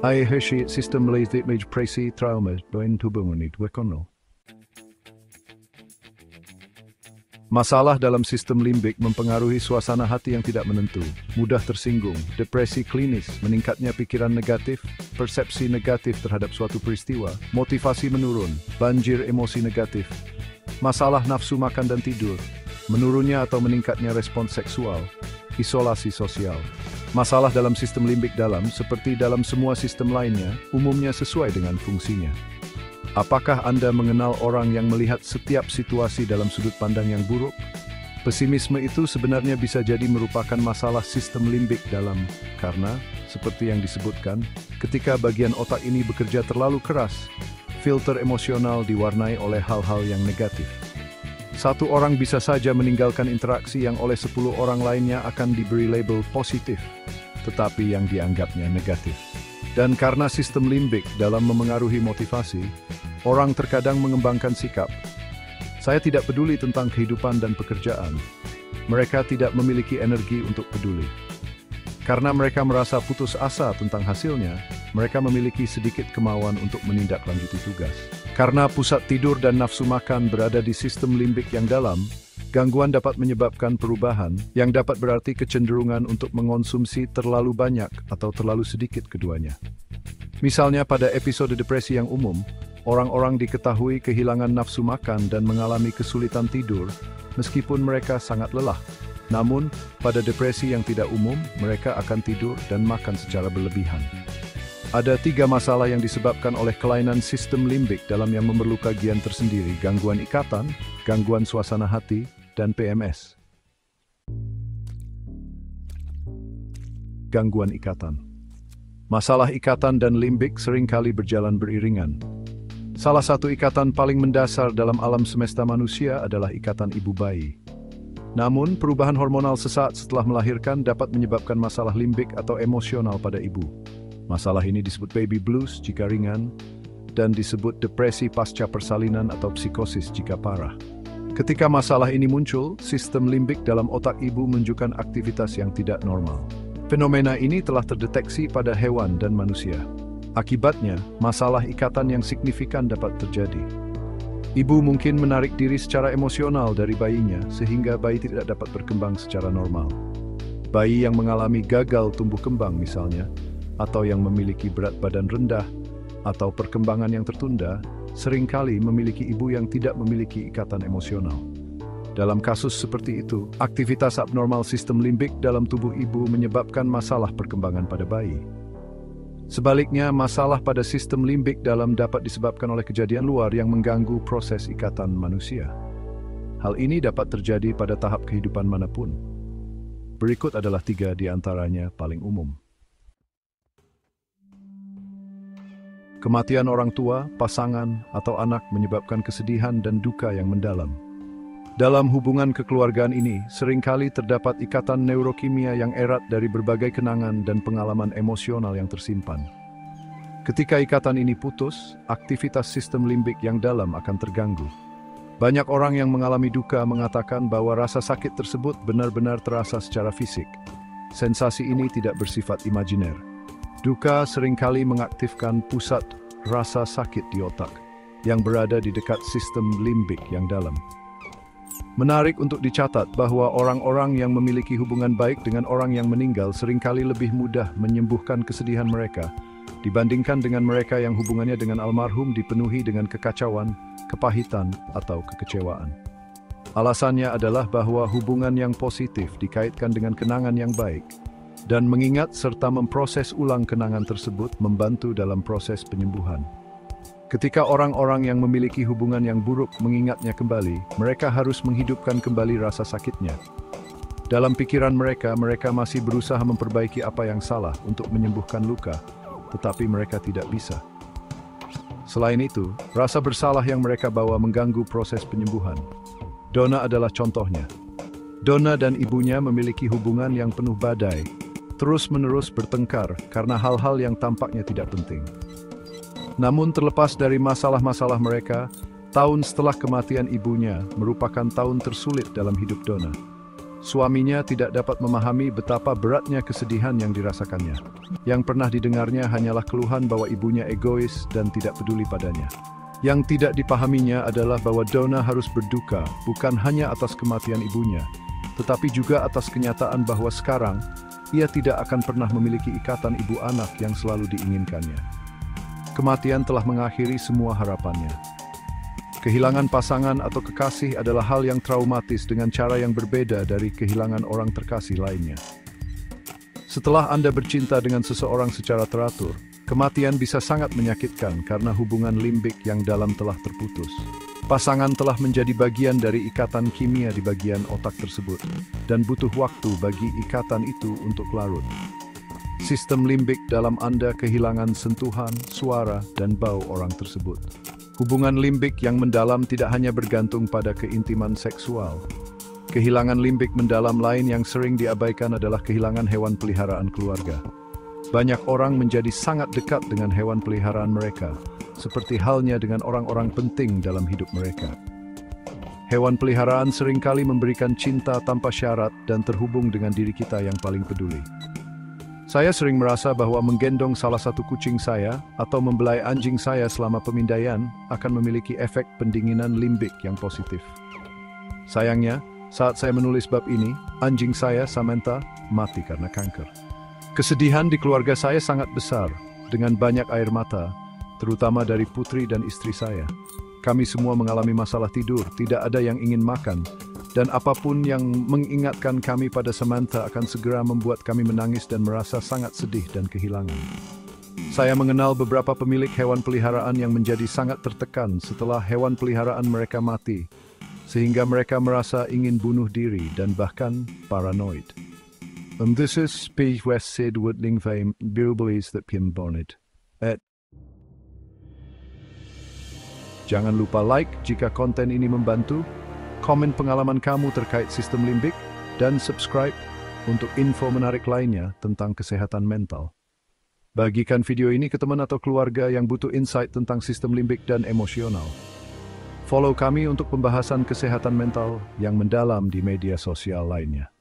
Ai Hershey sistem listrik presi trauma doin tubuh menit wekono. Masalah dalam sistem limbik mempengaruhi suasana hati yang tidak menentu, mudah tersinggung, depresi klinis, meningkatnya pikiran negatif, persepsi negatif terhadap suatu peristiwa, motivasi menurun, banjir emosi negatif, masalah nafsu makan dan tidur, menurunnya atau meningkatnya respons seksual, isolasi sosial. Masalah dalam sistem limbik dalam, seperti dalam semua sistem lainnya, umumnya sesuai dengan fungsinya. Apakah Anda mengenal orang yang melihat setiap situasi dalam sudut pandang yang buruk? Pesimisme itu sebenarnya bisa jadi merupakan masalah sistem limbik dalam, karena, seperti yang disebutkan, ketika bagian otak ini bekerja terlalu keras, filter emosional diwarnai oleh hal-hal yang negatif. Satu orang bisa saja meninggalkan interaksi yang oleh 10 orang lainnya akan diberi label positif, tetapi yang dianggapnya negatif. Dan karena sistem limbik dalam memengaruhi motivasi, orang terkadang mengembangkan sikap. Saya tidak peduli tentang kehidupan dan pekerjaan. Mereka tidak memiliki energi untuk peduli. Karena mereka merasa putus asa tentang hasilnya, mereka memiliki sedikit kemauan untuk menindaklanjuti tugas. Karena pusat tidur dan nafsu makan berada di sistem limbik yang dalam, gangguan dapat menyebabkan perubahan yang dapat berarti kecenderungan untuk mengonsumsi terlalu banyak atau terlalu sedikit keduanya. Misalnya pada episode depresi yang umum, orang-orang diketahui kehilangan nafsu makan dan mengalami kesulitan tidur meskipun mereka sangat lelah. Namun, pada depresi yang tidak umum, mereka akan tidur dan makan secara berlebihan. Ada 3 masalah yang disebabkan oleh kelainan sistem limbik dalam yang memerlukan kajian tersendiri: gangguan ikatan, gangguan suasana hati, dan PMS. Gangguan ikatan. Masalah ikatan dan limbik seringkali berjalan beriringan. Salah satu ikatan paling mendasar dalam alam semesta manusia adalah ikatan ibu bayi. Namun, perubahan hormonal sesaat setelah melahirkan dapat menyebabkan masalah limbik atau emosional pada ibu. Masalah ini disebut baby blues jika ringan, dan disebut depresi pasca persalinan atau psikosis jika parah. Ketika masalah ini muncul, sistem limbik dalam otak ibu menunjukkan aktivitas yang tidak normal. Fenomena ini telah terdeteksi pada hewan dan manusia. Akibatnya, masalah ikatan yang signifikan dapat terjadi. Ibu mungkin menarik diri secara emosional dari bayinya sehingga bayi tidak dapat berkembang secara normal. Bayi yang mengalami gagal tumbuh kembang misalnya, atau yang memiliki berat badan rendah, atau perkembangan yang tertunda, seringkali memiliki ibu yang tidak memiliki ikatan emosional. Dalam kasus seperti itu, aktivitas abnormal sistem limbik dalam tubuh ibu menyebabkan masalah perkembangan pada bayi. Sebaliknya, masalah pada sistem limbik dalam dapat disebabkan oleh kejadian luar yang mengganggu proses ikatan manusia. Hal ini dapat terjadi pada tahap kehidupan manapun. Berikut adalah 3 di antaranya paling umum. Kematian orang tua, pasangan, atau anak menyebabkan kesedihan dan duka yang mendalam. Dalam hubungan kekeluargaan ini, seringkali terdapat ikatan neurokimia yang erat dari berbagai kenangan dan pengalaman emosional yang tersimpan. Ketika ikatan ini putus, aktivitas sistem limbik yang dalam akan terganggu. Banyak orang yang mengalami duka mengatakan bahwa rasa sakit tersebut benar-benar terasa secara fisik. Sensasi ini tidak bersifat imajiner. Duka seringkali mengaktifkan pusat rasa sakit di otak, yang berada di dekat sistem limbik yang dalam. Menarik untuk dicatat bahwa orang-orang yang memiliki hubungan baik dengan orang yang meninggal seringkali lebih mudah menyembuhkan kesedihan mereka dibandingkan dengan mereka yang hubungannya dengan almarhum dipenuhi dengan kekacauan, kepahitan, atau kekecewaan. Alasannya adalah bahwa hubungan yang positif dikaitkan dengan kenangan yang baik, dan mengingat serta memproses ulang kenangan tersebut membantu dalam proses penyembuhan. Ketika orang-orang yang memiliki hubungan yang buruk mengingatnya kembali, mereka harus menghidupkan kembali rasa sakitnya. Dalam pikiran mereka, mereka masih berusaha memperbaiki apa yang salah untuk menyembuhkan luka, tetapi mereka tidak bisa. Selain itu, rasa bersalah yang mereka bawa mengganggu proses penyembuhan. Donna adalah contohnya. Donna dan ibunya memiliki hubungan yang penuh badai, terus-menerus bertengkar karena hal-hal yang tampaknya tidak penting. Namun terlepas dari masalah-masalah mereka, tahun setelah kematian ibunya merupakan tahun tersulit dalam hidup Donna. Suaminya tidak dapat memahami betapa beratnya kesedihan yang dirasakannya. Yang pernah didengarnya hanyalah keluhan bahwa ibunya egois dan tidak peduli padanya. Yang tidak dipahaminya adalah bahwa Donna harus berduka bukan hanya atas kematian ibunya, tetapi juga atas kenyataan bahwa sekarang ia tidak akan pernah memiliki ikatan ibu anak yang selalu diinginkannya. Kematian telah mengakhiri semua harapannya. Kehilangan pasangan atau kekasih adalah hal yang traumatis dengan cara yang berbeda dari kehilangan orang terkasih lainnya. Setelah Anda bercinta dengan seseorang secara teratur, kematian bisa sangat menyakitkan karena hubungan limbik yang dalam telah terputus. Pasangan telah menjadi bagian dari ikatan kimia di bagian otak tersebut, dan butuh waktu bagi ikatan itu untuk larut. Sistem limbik dalam Anda kehilangan sentuhan, suara, dan bau orang tersebut. Hubungan limbik yang mendalam tidak hanya bergantung pada keintiman seksual. Kehilangan limbik mendalam lain yang sering diabaikan adalah kehilangan hewan peliharaan keluarga. Banyak orang menjadi sangat dekat dengan hewan peliharaan mereka, seperti halnya dengan orang-orang penting dalam hidup mereka. Hewan peliharaan seringkali memberikan cinta tanpa syarat dan terhubung dengan diri kita yang paling peduli. Saya sering merasa bahwa menggendong salah satu kucing saya atau membelai anjing saya selama pemindaian akan memiliki efek pendinginan limbik yang positif. Sayangnya, saat saya menulis bab ini, anjing saya, Samantha, mati karena kanker. Kesedihan di keluarga saya sangat besar, dengan banyak air mata, terutama dari putri dan istri saya. Kami semua mengalami masalah tidur, tidak ada yang ingin makan, dan apapun yang mengingatkan kami pada Samantha akan segera membuat kami menangis dan merasa sangat sedih dan kehilangan. Saya mengenal beberapa pemilik hewan peliharaan yang menjadi sangat tertekan setelah hewan peliharaan mereka mati, sehingga mereka merasa ingin bunuh diri dan bahkan paranoid. And this is speech West Sid Woodling fame Bilbois that Pim Bonnet. Jangan lupa like jika konten ini membantu, komen pengalaman kamu terkait sistem limbik, dan subscribe untuk info menarik lainnya tentang kesehatan mental. Bagikan video ini ke teman atau keluarga yang butuh insight tentang sistem limbik dan emosional. Follow kami untuk pembahasan kesehatan mental yang mendalam di media sosial lainnya.